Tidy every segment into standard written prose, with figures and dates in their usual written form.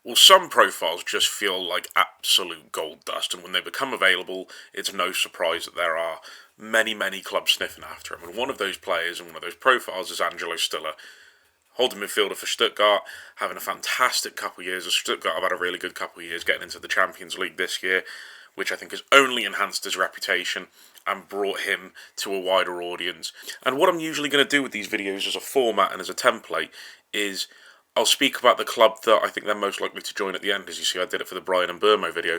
Well, some profiles just feel like absolute gold dust, and when they become available, it's no surprise that there are many, many clubs sniffing after him. And one of those players and one of those profiles is Angelo Stiller, holding midfielder for Stuttgart, having a fantastic couple of years. As Stuttgart have had a really good couple of years getting into the Champions League this year, which I think has only enhanced his reputation and brought him to a wider audience. And what I'm usually going to do with these videos as a format and as a template is I'll speak about the club that I think they're most likely to join at the end. As you see, I did it for the Brian and Burmo video.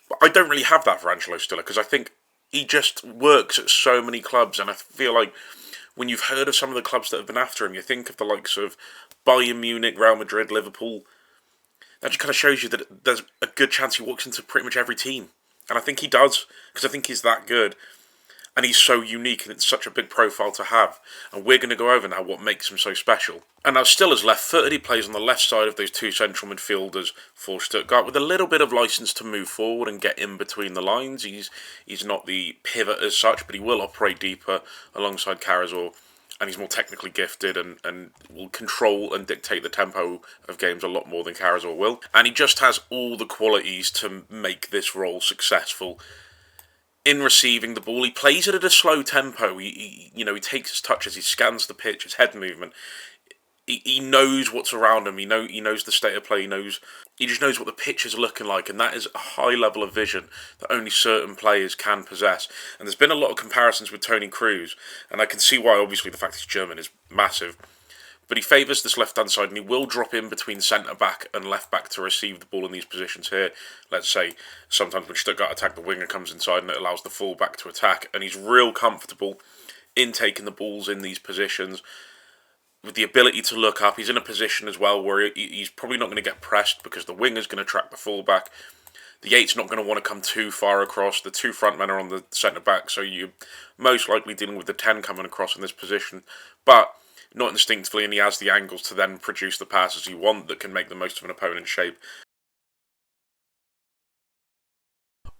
But I don't really have that for Angelo Stiller because I think he just works at so many clubs, and I feel like when you've heard of some of the clubs that have been after him, you think of the likes of Bayern Munich, Real Madrid, Liverpool. That just kind of shows you that there's a good chance he walks into pretty much every team. And I think he does, because I think he's that good. And he's so unique, and it's such a big profile to have. And we're going to go over now what makes him so special. And now Stiller's left-footed. He plays on the left side of those two central midfielders for Stuttgart, with a little bit of licence to move forward and get in between the lines. He's not the pivot as such, but he will operate deeper alongside Karazor. And he's more technically gifted and will control and dictate the tempo of games a lot more than Karazor will. And he just has all the qualities to make this role successful. In receiving the ball, he plays it at a slow tempo. He takes his touches, he scans the pitch, his head movement. He knows what's around him. He knows the state of play. He just knows what the pitch is looking like, and that is a high level of vision that only certain players can possess. And there's been a lot of comparisons with Toni Kroos, and I can see why. Obviously, the fact he's German is massive. But he favours this left-hand side, and he will drop in between centre-back and left-back to receive the ball in these positions here. Let's say sometimes when Stuttgart attack, the winger comes inside and it allows the full-back to attack. And he's real comfortable in taking the balls in these positions. With the ability to look up, he's in a position as well where he's probably not going to get pressed because the winger's going to track the full-back. The 8's not going to want to come too far across. The two front men are on the centre-back, so you're most likely dealing with the 10 coming across in this position. But not instinctively, and he has the angles to then produce the passes you want that can make the most of an opponent's shape.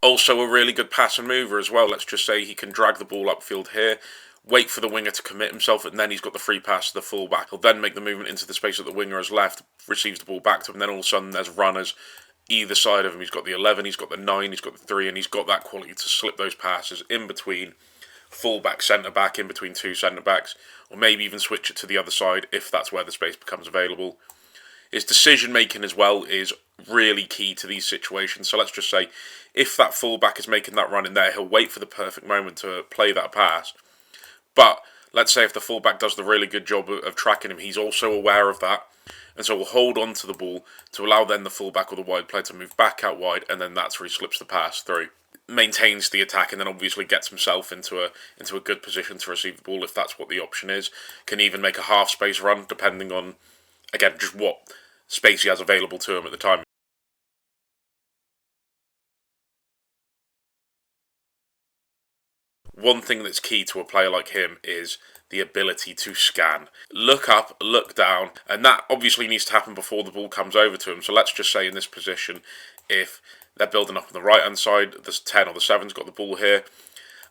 Also a really good pass and mover as well. Let's just say he can drag the ball upfield here, wait for the winger to commit himself, and then he's got the free pass to the full-back. He'll then make the movement into the space that the winger has left, receives the ball back to him, and then all of a sudden there's runners either side of him. He's got the 11, he's got the 9, he's got the 3, and he's got that quality to slip those passes in between full-back, centre-back, in between two centre-backs, or maybe even switch it to the other side if that's where the space becomes available. His decision-making as well is really key to these situations. So let's just say, if that full-back is making that run in there, he'll wait for the perfect moment to play that pass. But let's say if the full-back does the really good job of tracking him, he's also aware of that. And so will hold on to the ball to allow then the full-back or the wide player to move back out wide, and then that's where he slips the pass through. Maintains the attack and then obviously gets himself into a good position to receive the ball if that's what the option is. Can even make a half space run depending on, again, just what space he has available to him at the time. One thing that's key to a player like him is the ability to scan. Look up, look down, and that obviously needs to happen before the ball comes over to him. So let's just say in this position, if they're building up on the right-hand side, the 10 or the 7's got the ball here,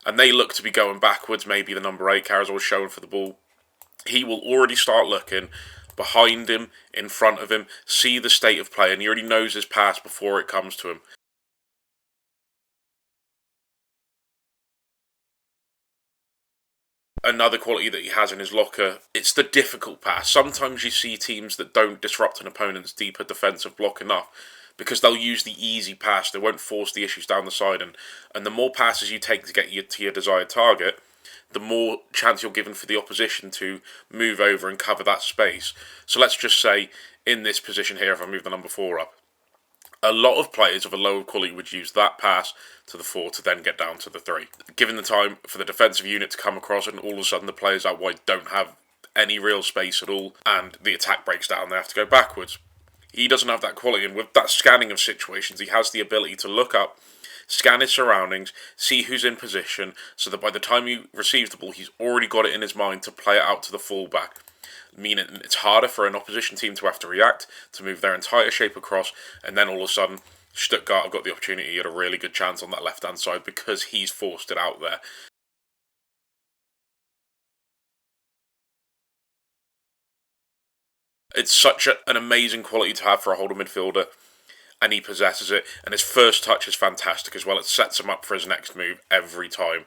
and they look to be going backwards, maybe the number 8, Karazor, showing for the ball, he will already start looking behind him, in front of him, see the state of play, and he already knows his pass before it comes to him. Another quality that he has in his locker, it's the difficult pass. Sometimes you see teams that don't disrupt an opponent's deeper defensive block enough because they'll use the easy pass. They won't force the issues down the side. And the more passes you take to get to your desired target, the more chance you're given for the opposition to move over and cover that space. So let's just say in this position here, if I move the number 4 up, a lot of players of a lower quality would use that pass to the 4 to then get down to the 3. Given the time for the defensive unit to come across, and all of a sudden the players out wide don't have any real space at all, and the attack breaks down, they have to go backwards. He doesn't have that quality, and with that scanning of situations, he has the ability to look up, scan his surroundings, see who's in position, so that by the time he receives the ball, he's already got it in his mind to play it out to the fullback. Meaning it's harder for an opposition team to have to react, to move their entire shape across, and then all of a sudden Stuttgart have got the opportunity at a really good chance on that left-hand side because he's forced it out there. It's such an amazing quality to have for a holding midfielder, and he possesses it. And his first touch is fantastic as well. It sets him up for his next move every time.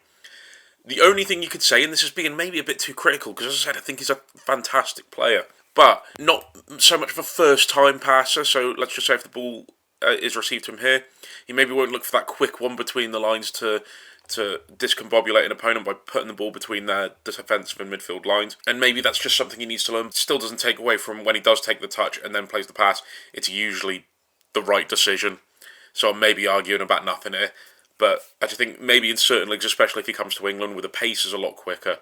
The only thing you could say, and this is being maybe a bit too critical, because as I said, I think he's a fantastic player, but not so much of a first-time passer. So let's just say if the ball is received to him here, he maybe won't look for that quick one between the lines to discombobulate an opponent by putting the ball between their defensive and midfield lines. And maybe that's just something he needs to learn. Still doesn't take away from when he does take the touch and then plays the pass, it's usually the right decision. So I'm maybe arguing about nothing here. But I just think maybe in certain leagues, especially if he comes to England, where the pace is a lot quicker,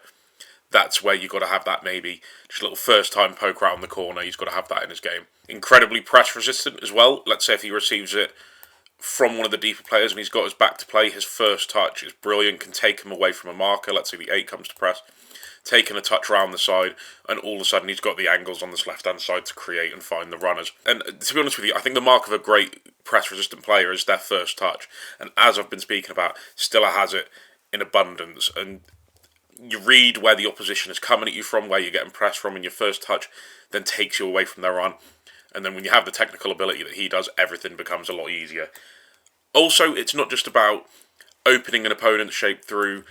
that's where you've got to have that maybe just a little first-time poke around the corner. He's got to have that in his game. Incredibly press-resistant as well. Let's say if he receives it from one of the deeper players and he's got his back to play, his first touch is brilliant, can take him away from a marker. Let's say the 8 comes to press, taking a touch around the side, and all of a sudden he's got the angles on this left-hand side to create and find the runners. And to be honest with you, I think the mark of a great press-resistant player is their first touch. And as I've been speaking about, Stiller has it in abundance. And you read where the opposition is coming at you from, where you're getting pressed from in your first touch, then takes you away from their run. And then when you have the technical ability that he does, everything becomes a lot easier. Also, it's not just about opening an opponent's shape through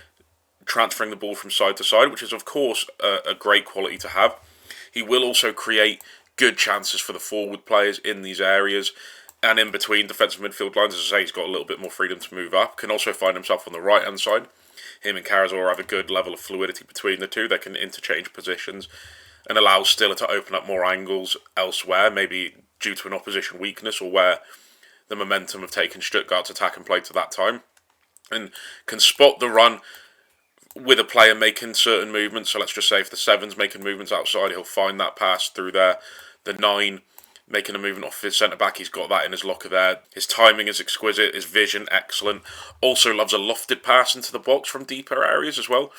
transferring the ball from side to side, which is of course a great quality to have. He will also create good chances for the forward players in these areas and in between defensive midfield lines. As I say, he's got a little bit more freedom to move up. Can also find himself on the right hand side. Him and Karazor have a good level of fluidity between the two. They can interchange positions and allow Stiller to open up more angles elsewhere, maybe due to an opposition weakness or where the momentum of taking Stuttgart's attack and play to that time, and can spot the run with a player making certain movements. So let's just say if the 7's making movements outside, he'll find that pass through there. The 9 making a movement off his centre-back, he's got that in his locker there. His timing is exquisite, his vision excellent. Also loves a lofted pass into the box from deeper areas as well.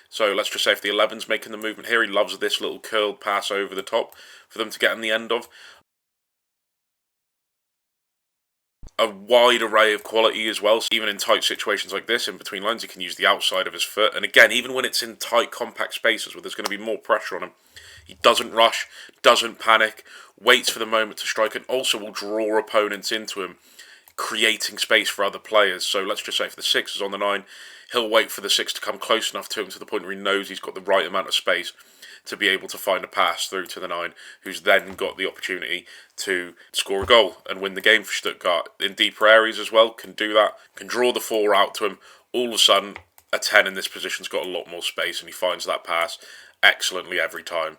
So let's just say if the 11's making the movement here, he loves this little curled pass over the top for them to get on the end of. A wide array of quality as well. So even in tight situations like this, in between lines, he can use the outside of his foot. And again, even when it's in tight, compact spaces where there's going to be more pressure on him, he doesn't rush, doesn't panic, waits for the moment to strike, and also will draw opponents into him, creating space for other players. So let's just say if the 6 is on the 9, he'll wait for the 6 to come close enough to him to the point where he knows he's got the right amount of space to be able to find a pass through to the 9, who's then got the opportunity to score a goal and win the game for Stuttgart. In deeper areas as well, can do that, can draw the 4 out to him. All of a sudden, a 10 in this position's got a lot more space and he finds that pass excellently every time.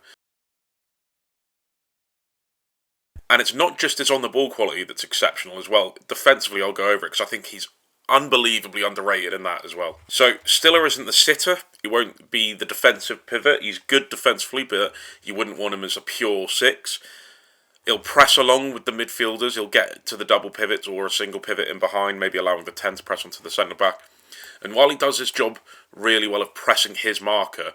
And it's not just his on-the-ball quality that's exceptional as well. Defensively, I'll go over it because I think he's unbelievably underrated in that as well. So Stiller isn't the sitter. He won't be the defensive pivot. He's good defensively, but you wouldn't want him as a pure 6. He'll press along with the midfielders. He'll get to the double pivots or a single pivot in behind, maybe allowing the 10 to press onto the centre-back. And while he does his job really well of pressing his marker,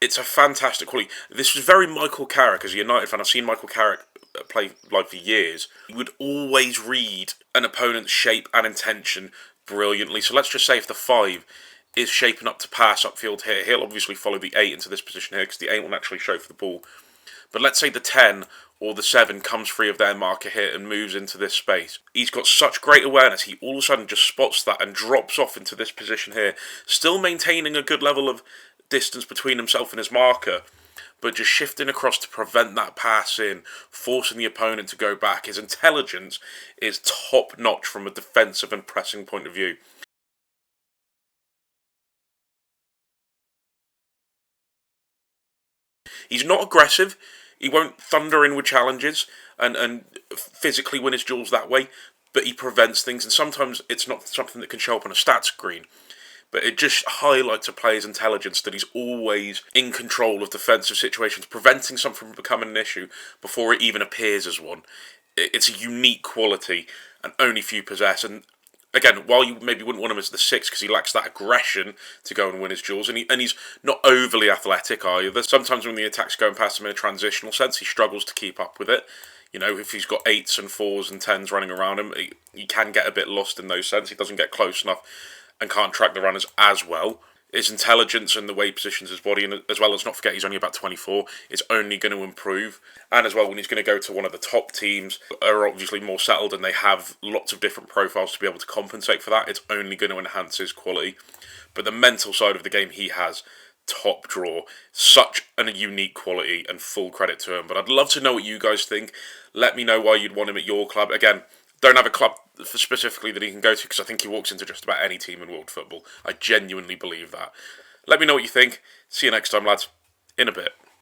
it's a fantastic quality. This was very Michael Carrick as a United fan. I've seen Michael Carrick play like for years. He would always read an opponent's shape and intention brilliantly. So let's just say if the 5 is shaping up to pass upfield here, he'll obviously follow the 8 into this position here because the 8 will naturally show for the ball. But let's say the 10 or the 7 comes free of their marker here and moves into this space. He's got such great awareness, he all of a sudden just spots that and drops off into this position here, still maintaining a good level of distance between himself and his marker, but just shifting across to prevent that pass in, forcing the opponent to go back. His intelligence is top-notch from a defensive and pressing point of view. He's not aggressive. He won't thunder in with challenges and physically win his duels that way, but he prevents things, and sometimes it's not something that can show up on a stat screen. But it just highlights a player's intelligence that he's always in control of defensive situations, preventing something from becoming an issue before it even appears as one. It's a unique quality and only few possess. And again, while you maybe wouldn't want him as the 6 because he lacks that aggression to go and win his duels, and he's not overly athletic either. Sometimes when the attack's going past him in a transitional sense, he struggles to keep up with it. You know, if he's got 8s and 4s and 10s running around him, he can get a bit lost in those sense. He doesn't get close enough and can't track the runners as well. his intelligence and the way he positions his body, and as well, let's not forget he's only about 24. It's only going to improve, and as well, when he's going to go to one of the top teams, are obviously more settled and they have lots of different profiles to be able to compensate for that. It's only going to enhance his quality. But the mental side of the game, he has top draw. Such a unique quality, and full credit to him. But I'd love to know what you guys think. Let me know why you'd want him at your club. Again, don't have a club specifically that he can go to, because I think he walks into just about any team in world football. I genuinely believe that. Let me know what you think. See you next time, lads. In a bit.